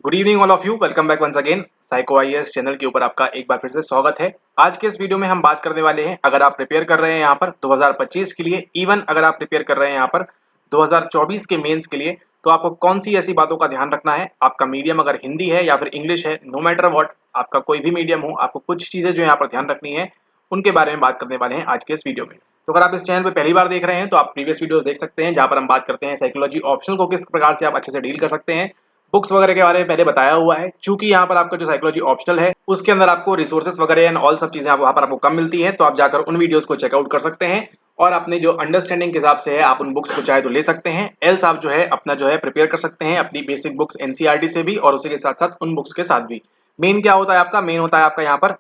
Good evening all of you. Welcome back once again psycho IAS channel के ऊपर आपका एक बार फिर से स्वागत है। आज के इस वीडियो में हम बात करने वाले हैं, अगर आप प्रिपेयर कर रहे हैं यहाँ पर 2025 के लिए, इवन अगर आप प्रिपेयर कर रहे हैं यहाँ पर 2024 के मेंस के लिए, तो आपको कौन सी ऐसी बातों का ध्यान रखना है। आपका मीडियम अगर हिंदी है या फिर इंग्लिश है, नो मैटर व्हाट, आपका कोई भी मीडियम हो, आपको कुछ चीजें जो यहाँ पर ध्यान रखनी है उनके बारे में बात करने वाले हैं आज के इस वीडियो में। तो अगर आप इस चैनल पे पहली बार देख रहे हैं तो आप प्रीवियस वीडियोस देख सकते हैं, जहां पर हम बात करते हैं साइकोलॉजी ऑप्शनल को किस प्रकार से आप अच्छे से डील कर सकते हैं। बुक्स वगैरह के बारे में पहले बताया हुआ है, चूंकि यहाँ पर आपका जो साइकोलॉजी ऑप्शनल है उसके अंदर आपको रिसोर्सेज वगैरह एंड ऑल सब चीजें वहां पर आपको कम मिलती हैं, तो आप जाकर उन वीडियोस को चेकआउट कर सकते हैं और अपने जो अंडरस्टैंडिंग के हिसाब से है आप उन बुक्स को चाहे तो ले सकते हैं, एल्स आप जो है अपना जो है प्रिपेयर कर सकते हैं अपनी बेसिक बुक्स एनसीईआरटी से भी और उसी के साथ साथ उन बुक्स के साथ भी। मेन क्या होता है आपका, मेन होता है आपका यहाँ पर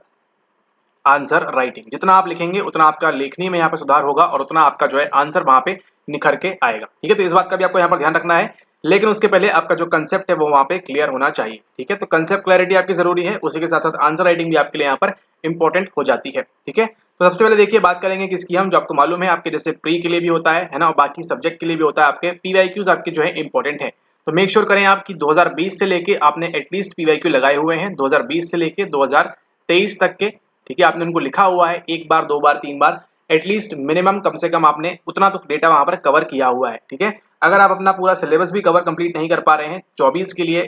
आंसर राइटिंग। जितना आप लिखेंगे उतना आपका लेखनी में यहाँ पे सुधार होगा और उतना आपका जो है आंसर वहां पे निखर के आएगा। ठीक है, तो इस बात का भी आपको यहाँ पर ध्यान रखना है, लेकिन उसके पहले आपका जो कंसेप्ट है वो वहां पे क्लियर होना चाहिए। ठीक है, तो कंसेप्ट क्लैरिटी आपकी जरूरी है, उसी के साथ साथ आंसर राइटिंग भी आपके लिए यहाँ पर इंपॉर्टेंट हो जाती है। ठीक है, तो सबसे पहले देखिए बात करेंगे किसकी हम, जो आपको मालूम है आपके जैसे प्री के लिए भी होता है ना, और बाकी सब्जेक्ट के लिए भी होता है, आपके पीवाईक्यूज आपके जो है इंपॉर्टेंट है। तो मेक श्योर करें आप कि 2020 से लेके आपने एटलीस्ट पीवाईक्यू लगाए हुए हैं 2020 से लेके 2023 तक के। ठीक है, आपने उनको लिखा हुआ है एक बार, दो बार, तीन बार, एटलीस्ट मिनिमम कम से कम आपने उतना तो डेटा वहां पर कवर किया हुआ है। ठीक है, अगर आप अपना पूरा सिलेबस भी कवर कंप्लीट नहीं कर पा रहे हैं 24 के लिए,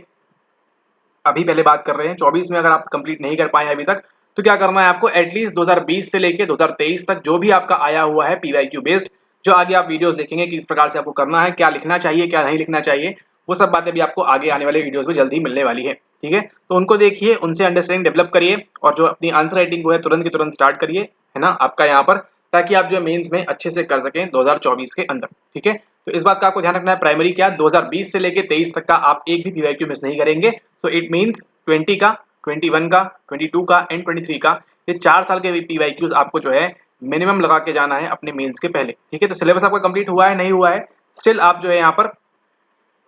अभी पहले बात कर रहे हैं 24 में अगर आप कंप्लीट नहीं कर पाए अभी तक, तो क्या करना है आपको, एटलीस्ट 2020 से लेके 2023 तक जो भी आपका आया हुआ है पीवाईक्यू बेस्ड, जो आगे आप वीडियोस देखेंगे कि इस प्रकार से आपको करना है, क्या लिखना चाहिए क्या नहीं लिखना चाहिए, वो सब बातें भी आपको आगे आने वाले वीडियोस में जल्दी मिलने वाली है। ठीक है, तो उनको देखिए, उनसे अंडरस्टैंडिंग डेवलप करिए और जो अपनी आंसर राइटिंग को है तुरंत की तुरंत स्टार्ट करिए, है ना आपका यहाँ पर, ताकि आप जो मेंस में अच्छे से कर सकें 2024 के अंदर। ठीक है, तो इस बात का आपको ध्यान रखना है, प्राइमरी क्या 2020 से लेके 23 तक का आप एक भी पीवाईक्यू मिस नहीं करेंगे। तो इट मींस 20 का, 21 का, 22 का एंड 23 का, ये 4 साल के पीवाईक्यूज आपको जो है मिनिमम लगा के जाना है अपने मेंस के पहले। ठीक है, तो सिलेबस आपका कंप्लीट हुआ है नहीं हुआ है, स्टिल आप जो है यहाँ पर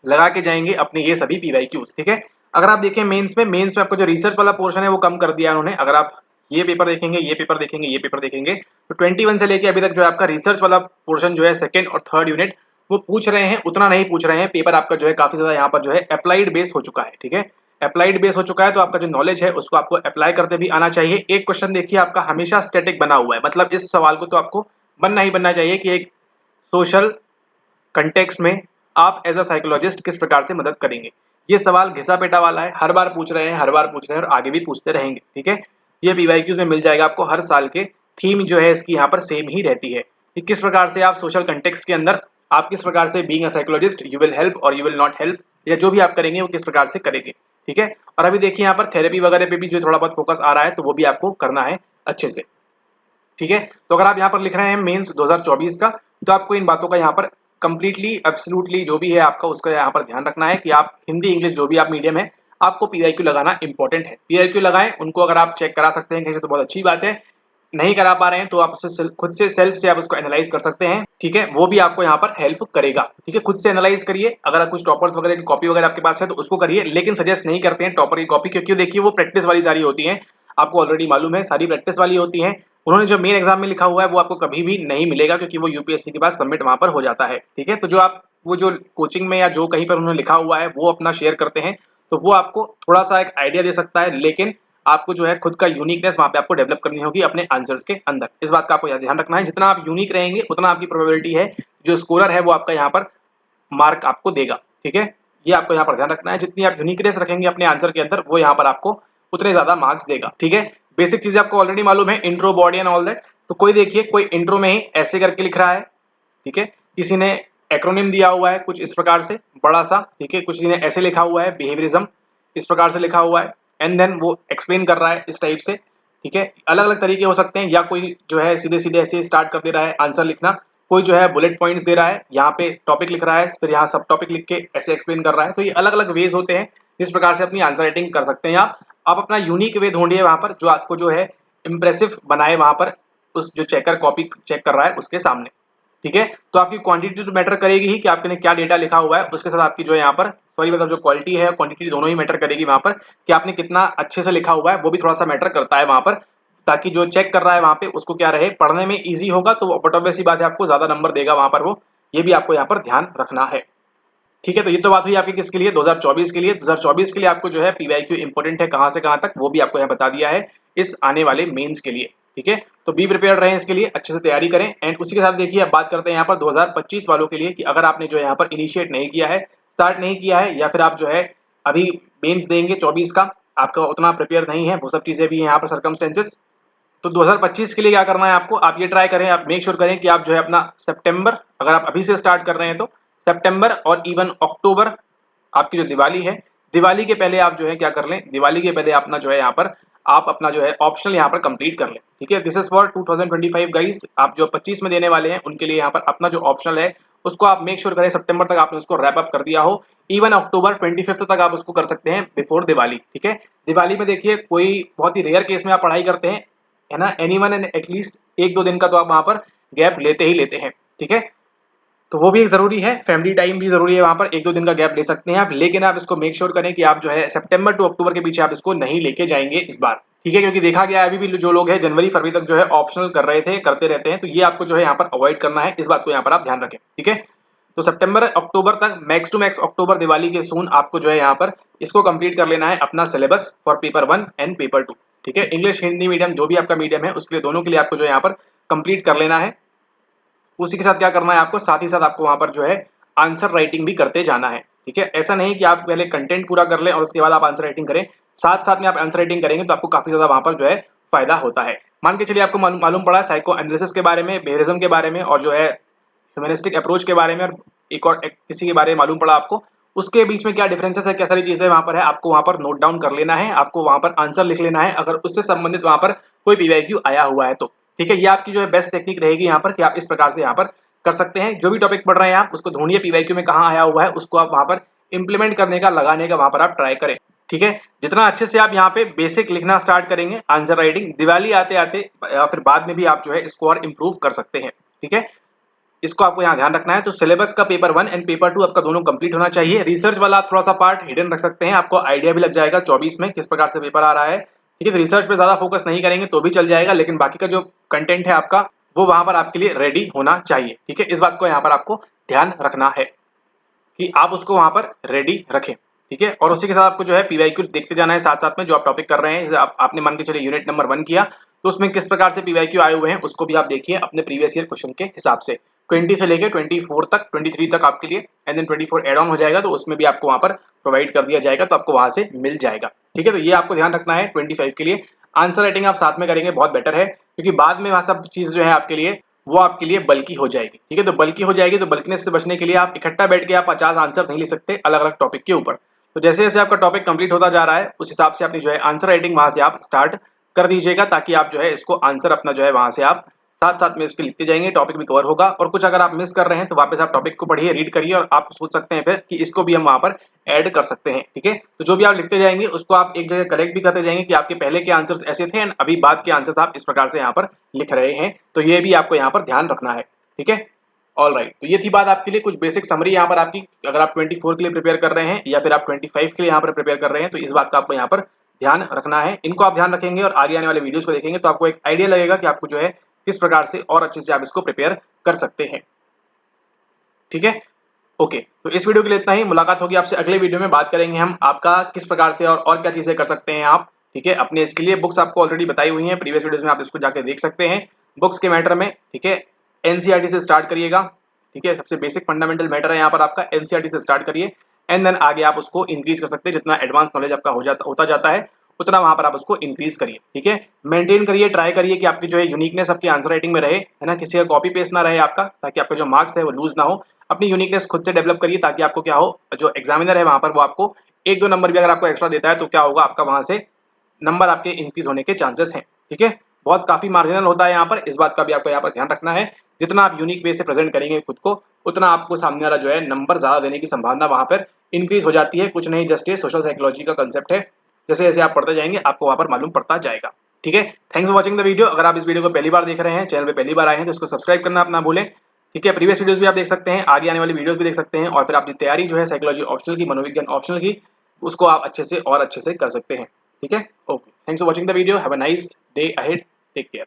लगा के जाएंगे अपने ये सभी पीवाईक्यूज। ठीक है, अगर आप देखें मेंस में आपको जो रिसर्च वाला पोर्शन है वो कम कर दिया उन्होंने। अगर आप ये पेपर देखेंगे, ये पेपर देखेंगे, ये पेपर देखेंगे, तो 21 से लेके अभी तक जो है आपका रिसर्च वाला पोर्शन जो है सेकंड और थर्ड यूनिट वो पूछ रहे हैं, उतना नहीं पूछ रहे हैं। पेपर आपका जो है काफी ज्यादा यहाँ पर जो है अप्लाइड बेस हो चुका है। ठीक है, अप्लाइड बेस हो चुका है, तो आपका जो नॉलेज है उसको आपको अप्लाई करते भी आना चाहिए। एक क्वेश्चन देखिए आपका हमेशा स्टैटिक बना हुआ है, मतलब इस सवाल को तो आपको बनना ही बनना चाहिए कि एक सोशल कंटेक्स्ट में आप एज अ साइकोलॉजिस्ट किस प्रकार से मदद करेंगे। ये सवाल घिसा पेटा वाला है, हर बार पूछ रहे हैं, हर बार पूछ रहे हैं और आगे भी पूछते रहेंगे। ठीक है, ये पीवाईक्यूज में मिल जाएगा आपको, हर साल के थीम जो है इसकी यहाँ पर सेम ही रहती है कि किस प्रकार से आप सोशल कंटेक्स्ट के अंदर आप किस प्रकार से being a psychologist you will help और यू विल नॉट हेल्प, या जो भी आप करेंगे वो किस प्रकार से करेंगे। ठीक है, और अभी देखिए यहाँ पर थेरेपी वगैरह पे भी जो थोड़ा बहुत फोकस आ रहा है, तो वो भी आपको करना है अच्छे से। ठीक है, तो अगर आप यहाँ पर लिख रहे हैं मेंस 2024 का, तो आपको इन बातों का यहाँ पर कंप्लीटली एब्सोल्युटली जो भी है आपका उसका यहाँ पर ध्यान रखना है कि आप हिंदी इंग्लिश जो भी आप मीडियम है आपको पीवाईक्यू लगाना इंपॉर्टेंट है। पीवाईक्यू लगाएं, उनको अगर आप चेक करा सकते हैं कहीं से तो बहुत अच्छी बात है, नहीं करा पा रहे हैं तो आप उससे खुद से सेल्फ से आप उसको एनालाइज कर सकते हैं। ठीक है, वो भी आपको यहाँ पर हेल्प करेगा। ठीक है, खुद से एनालाइज करिए, अगर कुछ टॉपर्स वगैरह की कॉपी वगैरह आपके पास है तो उसको करिए, लेकिन सजेस्ट नहीं करते हैं टॉपर की कॉपी, क्योंकि देखिए वो प्रैक्टिस वाली सारी होती है, आपको ऑलरेडी मालूम है सारी प्रैक्टिस वाली होती है। उन्होंने जो मेन एग्जाम में लिखा हुआ है वो आपको कभी भी नहीं मिलेगा, क्योंकि वो यूपीएससी के पास सबमिट वहां पर हो जाता है। ठीक है, तो जो आप वो जो कोचिंग में या जो कहीं पर उन्होंने लिखा हुआ है वो अपना शेयर करते हैं, तो वो आपको थोड़ा सा एक आइडिया दे सकता है, लेकिन आपको जो है खुद का यूनिकनेस वहां पे आपको डेवलप करनी होगी अपने आंसर्स के अंदर। इस बात का आपको ध्यान रखना है, जितना आप यूनिक रहेंगे उतना आपकी प्रोबेबिलिटी है जो स्कोरर है वो आपका यहाँ पर मार्क आपको देगा। ठीक है, ये आपको यहाँ पर ध्यान रखना है, जितनी आप यूनिकनेस रखेंगे अपने आंसर के अंदर वो यहाँ पर आपको उतने ज्यादा मार्क्स देगा। ठीक है, बेसिक चीजें आपको ऑलरेडी मालूम है, intro body and all that. तो कोई देखिए कोई इंट्रो में ही ऐसे करके लिख रहा है, ठीक है, किसी ने एक्रोनिम दिया हुआ है कुछ इस प्रकार से बड़ा सा, ठीक है, कुछ ने ऐसे लिखा हुआ है बिहेवियरिज्म, इस प्रकार से लिखा हुआ है, एंड देन वो एक्सप्लेन कर रहा है इस टाइप से। ठीक है, अलग अलग तरीके हो सकते हैं, या कोई जो है सीधे सीधे ऐसे स्टार्ट कर दे रहा है आंसर लिखना, कोई जो है बुलेट पॉइंट्स दे रहा है, यहाँ पे टॉपिक लिख रहा है फिर यहाँ सब टॉपिक लिख के ऐसे एक्सप्लेन कर रहा है। तो ये अलग अलग वेज होते हैं जिस प्रकार से अपनी आंसर राइटिंग कर सकते हैं आप अपना यूनिक वे ढूंढिए वहां पर जो आपको जो है इंप्रेसिव बनाए वहां पर उस जो चेकर कॉपी चेक कर रहा है उसके सामने। ठीक है, तो आपकी क्वांटिटी तो मैटर करेगी ही कि आपने क्या डेटा लिखा हुआ है, उसके साथ आपकी जो है यहाँ पर सॉरी मतलब जो क्वालिटी है क्वांटिटी दोनों ही मैटर करेगी वहां पर, कि आपने कितना अच्छे से लिखा हुआ है वो भी थोड़ा सा मैटर करता है वहां पर, ताकि जो चेक कर रहा है वहां पे उसको क्या रहे, पढ़ने में इजी होगा तो बट ऑब्वियस सी बात है आपको ज्यादा नंबर देगा वहां पर वो, ये भी आपको यहाँ पर ध्यान रखना है। ठीक है, तो ये तो बात हुई आपकी किसके लिए, 2024 के लिए। 2024 के लिए आपको जो है पीवाईक्यू इंपॉर्टेंट है कहां से कहां तक, वो भी आपको यहाँ बता दिया है इस आने वाले मेंस के लिए। ठीक है, तो बी प्रिपेयर रहें इसके लिए, अच्छे से तैयारी करें। एंड उसी के साथ देखिए अब बात करते हैं यहाँ पर 2025 वालों के लिए कि अगर आपने जो है यहाँ पर इनिशिएट नहीं किया है, स्टार्ट नहीं किया है, या फिर आप जो है अभी मेंस देंगे 24 का, आपका उतना प्रिपेयर नहीं है, वो सब चीजें भी यहाँ पर सर्कमस्टेंसेस। तो 2025 के लिए क्या करना है आपको, आप ये ट्राई करें, आप मेक श्योर करें कि आप जो है अपना सितंबर, अगर आप अभी से स्टार्ट कर रहे हैं तो सितंबर और इवन अक्टूबर, आपकी जो दिवाली है, दिवाली के पहले आप जो है क्या कर लें, दिवाली के पहले अपना जो है यहाँ पर आप अपना जो है ऑप्शनल यहाँ पर कंप्लीट कर लें। ठीक है, दिस इज फॉर 2025 गाइस, आप जो 25 में देने वाले हैं उनके लिए यहाँ पर अपना जो ऑप्शनल है उसको आप मेक श्योर करें सितंबर तक आपने उसको रैप अप कर दिया हो। इवन अक्टूबर 25 तक आप उसको कर सकते हैं बिफोर दिवाली। ठीक है, दिवाली में देखिए कोई बहुत ही रेयर केस में आप पढ़ाई करते हैं, है ना, एनीवन एंड एटलीस्ट 1-2 दिन का तो आप वहां पर गैप लेते ही लेते हैं। ठीक है, तो वो भी एक जरूरी है, फैमिली टाइम भी जरूरी है, वहां पर 1-2 दिन का गैप ले सकते हैं आप, लेकिन आप इसको मेक श्योर करें कि आप जो है सितंबर टू अक्टूबर के पीछे आप इसको नहीं लेके जाएंगे इस बार। ठीक है, क्योंकि देखा गया है अभी भी जो लोग हैं जनवरी फरवरी तक जो है ऑप्शनल कर रहे थे, करते रहते हैं, तो ये आपको जो है यहाँ पर अवॉइड करना है, इस बात को यहाँ पर आप ध्यान रखें। ठीक है, तो सितंबर अक्टूबर तक, मैक्स टू मैक्स अक्टूबर दिवाली के सून आपको जो है यहाँ पर इसको कंप्लीट कर लेना है अपना syllabus for paper 1 and paper 2। ठीक है, इंग्लिश हिंदी मीडियम जो भी आपका मीडियम है उसके लिए, दोनों के लिए आपको जो है यहाँ पर कंप्लीट कर लेना है। उसी के साथ क्या करना है आपको, साथ ही साथ आपको वहां पर जो है आंसर राइटिंग भी करते जाना है। ठीक है, ऐसा नहीं कि आप पहले कंटेंट पूरा कर लें और उसके बाद आप आंसर राइटिंग करें, साथ साथ में आप आंसर राइटिंग करेंगे तो आपको काफी ज्यादा वहां पर जो है फायदा होता है। मान के चलिए आपको मालूम पड़ा साइको एनालिसिस के बारे में, बेहरिज्म के बारे में, और जो है ह्यूमनिस्टिक अप्रोच के बारे में, और किसी के बारे में मालूम पड़ा आपको, उसके बीच में क्या डिफरेंसेस है, क्या सारी चीजें वहां पर है, आपको वहां पर नोट डाउन कर लेना है, आपको वहां पर आंसर लिख लेना है अगर उससे संबंधित वहां पर कोई पीवाईक्यू आया हुआ है तो। ठीक है, ये आपकी जो है बेस्ट टेक्निक रहेगी यहाँ पर कि आप इस प्रकार से यहाँ पर कर सकते हैं। जो भी टॉपिक पढ़ रहे हैं आप उसको ढूंढिए पीवाईक्यू में कहाँ आया हुआ है, उसको आप वहां पर इंप्लीमेंट करने का, लगाने का वहां पर आप ट्राई करें। ठीक है, जितना अच्छे से आप यहाँ पे बेसिक लिखना स्टार्ट करेंगे, आंसर राइटिंग दिवाली आते आते या फिर बाद में भी आप जो है इसको और इम्प्रूव कर सकते हैं। ठीक है, इसको आपको यहाँ ध्यान रखना है। तो सिलेबस का पेपर 1 एंड पेपर 2 आपका दोनों कंप्लीट होना चाहिए। रिसर्च वाला आप थोड़ा सा पार्ट हिडन रख सकते हैं, आपको आइडिया भी लग जाएगा 24 में किस प्रकार से पेपर आ रहा है। ठीक है, तो रिसर्च पे ज्यादा फोकस नहीं करेंगे तो भी चल जाएगा, लेकिन बाकी का जो कंटेंट है आपका वो वहां पर आपके लिए रेडी होना चाहिए। ठीक है, इस बात को यहाँ पर आपको ध्यान रखना है कि आप उसको वहां पर रेडी रखें। ठीक है, और उसी के साथ आपको जो है पीवाईक्यू देखते जाना है साथ साथ में, जो आप टॉपिक कर रहे हैं। आपने मान के चलिए यूनिट नंबर 1 किया तो उसमें किस प्रकार से पीवाईक्यू आए हुए हैं उसको भी आप देखिए अपने प्रीवियस ईयर क्वेश्चन के हिसाब से। 20 से लेकर 24 तक, 23 तक आपके लिए, एंड देन 24 एड ऑन हो जाएगा तो उसमें भी आपको वहां पर प्रोवाइड कर दिया जाएगा, तो आपको वहां से मिल जाएगा। ठीक है, तो ये आपको ध्यान रखना है 25 के लिए। आंसर राइटिंग आप साथ में करेंगे बहुत बेटर है, क्योंकि बाद में वहां सब चीज जो है आपके लिए वो आपके लिए बल्कि हो जाएगी। ठीक है, तो बल्कि हो जाएगी तो बल्कनेस से बचने के लिए आप इकट्ठा बैठ के आप 50 आंसर नहीं लिख सकते अलग अलग टॉपिक के ऊपर। तो जैसे जैसे आपका टॉपिक कंप्लीट होता जा रहा है उस हिसाब से अपनी जो है आंसर राइटिंग वहां से आप स्टार्ट कर दीजिएगा, ताकि आप जो है इसको आंसर अपना जो है वहां से आप साथ साथ में इसके लिखते जाएंगे, टॉपिक भी कवर होगा। और कुछ अगर आप मिस कर रहे हैं तो वापस आप टॉपिक को पढ़िए, रीड करिए, और आप सोच सकते हैं फिर कि इसको भी हम वहां पर ऐड कर सकते हैं। ठीक है, तो जो भी आप लिखते जाएंगे उसको आप एक जगह कलेक्ट भी करते जाएंगे कि आपके पहले के आंसर्स ऐसे थे एंड अभी बाद के आंसर्स आप इस प्रकार से यहाँ पर लिख रहे हैं, तो ये भी आपको यहाँ पर ध्यान रखना है। ठीक है, ऑल राइट, तो ये थी बात आपके लिए कुछ बेसिक समरी यहाँ पर आपकी, अगर आप 24 के लिए प्रिपेयर कर रहे हैं या फिर आप 25 के लिए यहाँ पर प्रिपेयर कर रहे हैं, तो इस बात का आपको यहाँ पर ध्यान रखना है। इनको आप ध्यान रखेंगे और आगे आने वाले वीडियोस को देखेंगे तो आपको एक आइडिया लगेगा कि आपको जो है किस प्रकार से और अच्छे से आप इसको प्रिपेयर कर सकते हैं। ठीक है, ओके, तो इस वीडियो के लिए इतना ही। मुलाकात होगी आपसे अगले वीडियो में, बात करेंगे हम आपका किस प्रकार से और क्या चीजें कर सकते हैं आप। ठीक है, अपने इसके लिए बुक्स आपको ऑलरेडी बताई हुई हैं प्रीवियस वीडियोस में, आप इसको जाके देख सकते हैं बुक्स के मैटर में। ठीक है, एनसीईआरटी से स्टार्ट करिएगा। ठीक है, सबसे बेसिक फंडामेंटल मैटर है यहाँ पर आपका, एनसीईआरटी से स्टार्ट करिए एंड देन आगे आप उसको इंक्रीज कर सकते हैं। जितना एडवांस नॉलेज आपका होता जाता है उतना वहां पर आप उसको इंक्रीज करिए। ठीक है, मेंटेन करिए, ट्राई करिए कि आपकी जो है यूनिकनेस आपकी आंसर राइटिंग में रहे, है ना, किसी का कॉपी पेस्ट ना रहे आपका, ताकि आपका जो मार्क्स है वो लूज ना हो। अपनी यूनिकनेस खुद से डेवलप करिए ताकि आपको क्या हो, जो एग्जामिनर है वहां पर वो आपको 1-2 नंबर भी अगर आपको एक्स्ट्रा देता है तो क्या होगा, आपका वहां से नंबर आपके इंक्रीज होने के चांसेस हैं। ठीक है, बहुत काफी मार्जिनल होता है यहाँ पर, इस बात का भी आपको यहाँ पर ध्यान रखना है। जितना आप यूनिक वे से प्रेजेंट करेंगे खुद को, उतना आपको सामने वाला जो है नंबर ज्यादा देने की संभावना वहां पर इंक्रीज हो जाती है। कुछ नहीं, जस्ट ये सोशल साइकोलॉजी का कंसेप्ट है, जैसे जैसे आप पढ़ते जाएंगे आपको वहां पर मालूम पड़ता जाएगा। ठीक है, thanks for watching the video. अगर आप इस वीडियो को पहली बार देख रहे हैं, चैनल पे पहली बार आए हैं, तो इसको सब्सक्राइब करना आप ना भूलें। ठीक है, प्रीवियस वीडियोस भी आप देख सकते हैं, आगे आने वाली वीडियोस भी देख सकते हैं, और फिर आपकी तैयारी जो है साइकोलॉजी ऑप्शनल की, मनोविज्ञान ऑप्शनल की, उसको आप अच्छे से और अच्छे से कर सकते हैं। ठीक है, okay, thanks for watching the video, have a nice day ahead, take care.